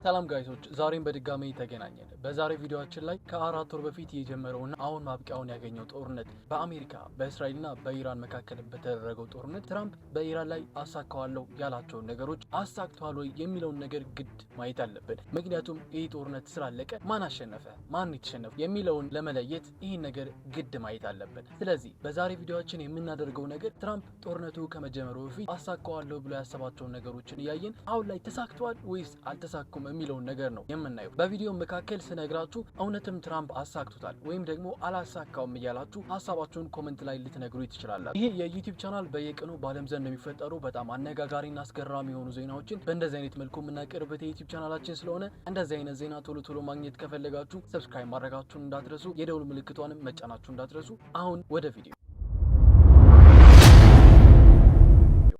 ሰላም ጋይሶች ዛሬም በድጋሚ ተገናኘን። በዛሬ ቪዲዮአችን ላይ ከ4 ወር በፊት የጀመረውና አሁን ማብቂያውን ያገኘው ጦርነት በአሜሪካ በእስራኤልና በኢራን መካከል በተደረገው ጦርነት ትራምፕ በኢራን ላይ አሳካዋለሁ ያላቸውን ነገሮች አሳክቷል ወይ የሚለውን ነገር ግድ ማየት አለብን። ምክንያቱም ይህ ጦርነት ስላለቀ ማን አሸነፈ ማን የተሸነፈ የሚለውን ለመለየት ይህን ነገር ግድ ማየት አለብን። ስለዚህ በዛሬ ቪዲዮአችን የምናደርገው ነገር ትራምፕ ጦርነቱ ከመጀመሩ በፊት አሳካዋለሁ ብሎ ያሰባቸውን ነገሮችን እያየን አሁን ላይ ተሳክቷል ወይስ አልተሳኩም የሚለውን ነገር ነው የምናየው። በቪዲዮ መካከል ስነግራችሁ እውነትም ትራምፕ አሳክቶታል ወይም ደግሞ አላሳካውም እያላችሁ ሀሳባችሁን ኮሜንት ላይ ልትነግሩ ትችላላችሁ። ይሄ የዩቲዩብ ቻናል በየቀኑ በዓለም ዘንድ የሚፈጠሩ በጣም አነጋጋሪና አስገራሚ የሆኑ ዜናዎችን በእንደዚህ አይነት መልኩ የምናቀርብበት የዩቲዩብ ቻናላችን ስለሆነ እንደዚህ አይነት ዜና ቶሎ ቶሎ ማግኘት ከፈለጋችሁ ሰብስክራይብ ማድረጋችሁን እንዳትረሱ፣ የደውል ምልክቷንም መጫናችሁ እንዳትረሱ። አሁን ወደ ቪዲዮ።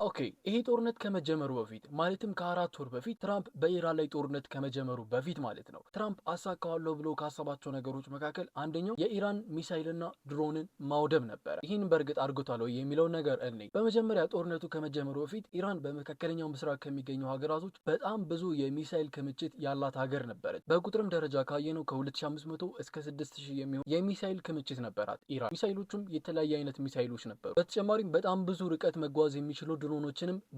ኦኬ፣ ይሄ ጦርነት ከመጀመሩ በፊት ማለትም ከ4 ወር በፊት ትራምፕ በኢራን ላይ ጦርነት ከመጀመሩ በፊት ማለት ነው ትራምፕ አሳካዋለሁ ብሎ ካሰባቸው ነገሮች መካከል አንደኛው የኢራን ሚሳይልና ድሮንን ማውደም ነበር። ይህን በእርግጥ አድርጎታል ወይ የሚለውን ነገር እኔ በመጀመሪያ ጦርነቱ ከመጀመሩ በፊት ኢራን በመካከለኛው ምስራቅ ከሚገኙ ሀገራቶች በጣም ብዙ የሚሳይል ክምችት ያላት ሀገር ነበረች። በቁጥርም ደረጃ ካየነው ከ2500 እስከ 6000 የሚሆን የሚሳይል ክምችት ነበራት ኢራን። ሚሳይሎቹም የተለያየ አይነት ሚሳይሎች ነበሩ። በተጨማሪም በጣም ብዙ ርቀት መጓዝ የሚችሉ ድሮኖችንም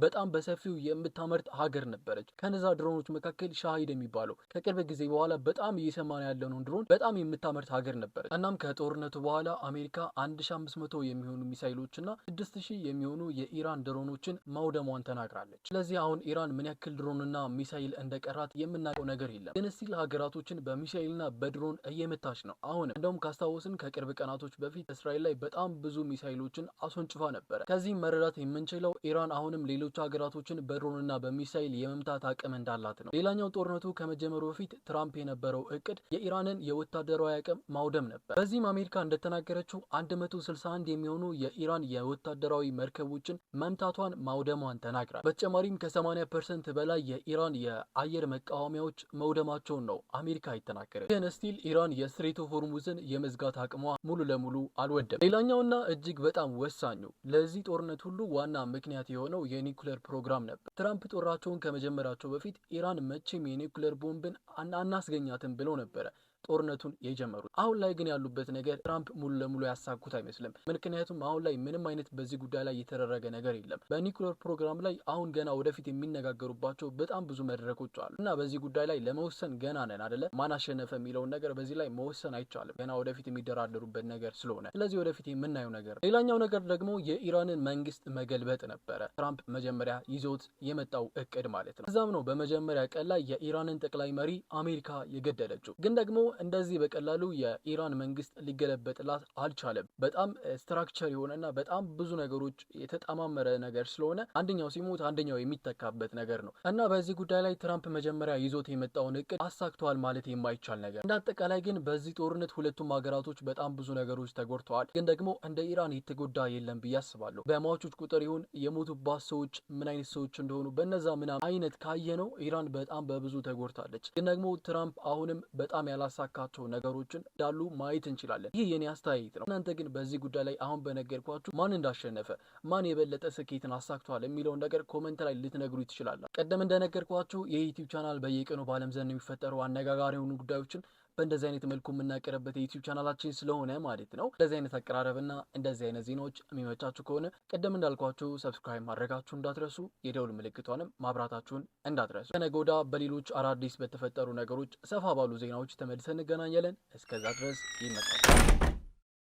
በጣም በሰፊው የምታመርት ሀገር ነበረች። ከነዛ ድሮኖች መካከል ሻሂድ የሚባለው ከቅርብ ጊዜ በኋላ በጣም እየሰማን ያለውን ድሮን በጣም የምታመርት ሀገር ነበረች። እናም ከጦርነቱ በኋላ አሜሪካ 1500 የሚሆኑ ሚሳይሎችና 6000 የሚሆኑ የኢራን ድሮኖችን ማውደሟን ተናግራለች። ስለዚህ አሁን ኢራን ምን ያክል ድሮንና ሚሳይል እንደቀራት የምናውቀው ነገር የለም። ግን ስቲል ሀገራቶችን በሚሳይልና በድሮን እየመታች ነው። አሁንም እንደውም ካስታወስን ከቅርብ ቀናቶች በፊት እስራኤል ላይ በጣም ብዙ ሚሳይሎችን አስወንጭፋ ነበረ። ከዚህም መረዳት የምንችለው ኢራን አሁንም ሌሎች ሀገራቶችን በድሮንና በሚሳይል የመምታት አቅም እንዳላት ነው። ሌላኛው ጦርነቱ ከመጀመሩ በፊት ትራምፕ የነበረው እቅድ የኢራንን የወታደራዊ አቅም ማውደም ነበር። በዚህም አሜሪካ እንደተናገረችው 161 የሚሆኑ የኢራን የወታደራዊ መርከቦችን መምታቷን ማውደሟን ተናግራል። በተጨማሪም ከ80% በላይ የኢራን የአየር መቃወሚያዎች መውደማቸውን ነው አሜሪካ የተናገረች። ግን ስቲል ኢራን የስትሬት ኦፍ ሆርሙዝን የመዝጋት አቅሟ ሙሉ ለሙሉ አልወደም። ሌላኛውና እጅግ በጣም ወሳኙ ለዚህ ጦርነት ሁሉ ዋና ምክንያት የሆነው የኒኩሌር ፕሮግራም ነበር። ትራምፕ ጦራቸውን ከመጀመራቸው በፊት ኢራን መቼም የኒኩሌር ቦምብን አናስገኛትም ብለው ነበረ ጦርነቱን የጀመሩት። አሁን ላይ ግን ያሉበት ነገር ትራምፕ ሙሉ ለሙሉ ያሳኩት አይመስልም። ምክንያቱም አሁን ላይ ምንም አይነት በዚህ ጉዳይ ላይ የተደረገ ነገር የለም። በኒኩሌር ፕሮግራም ላይ አሁን ገና ወደፊት የሚነጋገሩባቸው በጣም ብዙ መድረኮች አሉ እና በዚህ ጉዳይ ላይ ለመወሰን ገና ነን አይደለ? ማን አሸነፈ የሚለውን ነገር በዚህ ላይ መወሰን አይቻልም። ገና ወደፊት የሚደራደሩበት ነገር ስለሆነ ስለዚህ ወደፊት የምናየው ነገር። ሌላኛው ነገር ደግሞ የኢራንን መንግስት መገልበጥ ነበረ ትራምፕ መጀመሪያ ይዞት የመጣው እቅድ ማለት ነው። ከዛም ነው በመጀመሪያ ቀን ላይ የኢራንን ጠቅላይ መሪ አሜሪካ የገደለችው። ግን ደግሞ እንደዚህ በቀላሉ የኢራን መንግስት ሊገለበጥላት አልቻለም። በጣም ስትራክቸር የሆነና በጣም ብዙ ነገሮች የተጣማመረ ነገር ስለሆነ አንደኛው ሲሞት አንደኛው የሚተካበት ነገር ነው እና በዚህ ጉዳይ ላይ ትራምፕ መጀመሪያ ይዞት የመጣውን እቅድ አሳክተዋል ማለት የማይቻል ነገር። እንደ አጠቃላይ ግን በዚህ ጦርነት ሁለቱም ሀገራቶች በጣም ብዙ ነገሮች ተጎድተዋል። ግን ደግሞ እንደ ኢራን የተጎዳ የለም ብዬ አስባለሁ። በሟቾች ቁጥር ይሁን የሞቱባት ሰዎች ምን አይነት ሰዎች እንደሆኑ በነዛ ምናምን አይነት ካየነው ኢራን በጣም በብዙ ተጎድታለች። ግን ደግሞ ትራምፕ አሁንም በጣም ያላሳካቸው ነገሮችን እንዳሉ ማየት እንችላለን። ይህ የኔ አስተያየት ነው። እናንተ ግን በዚህ ጉዳይ ላይ አሁን በነገርኳችሁ ማን እንዳሸነፈ ማን የበለጠ ስኬትን አሳክቷል የሚለውን ነገር ኮሜንት ላይ ልትነግሩ ትችላላችሁ። ቀደም እንደነገርኳችሁ የዩቲዩብ ቻናል በየቀኑ በዓለም ዘንድ የሚፈጠሩ አነጋጋሪ የሆኑ ጉዳዮችን በእንደዚህ አይነት መልኩ የምናቀርብበት የዩቲዩብ ቻናላችን ስለሆነ ማለት ነው። እንደዚህ አይነት አቀራረብና እንደዚህ አይነት ዜናዎች የሚመቻችሁ ከሆነ ቀደም እንዳልኳችሁ ሰብስክራይብ ማድረጋችሁ እንዳትረሱ፣ የደውል ምልክቷንም ማብራታችሁን እንዳትረሱ። ከነገ ወዲያ በሌሎች አዳዲስ በተፈጠሩ ነገሮች ሰፋ ባሉ ዜናዎች ተመልሰን እንገናኛለን። እስከዛ ድረስ ይመጣል።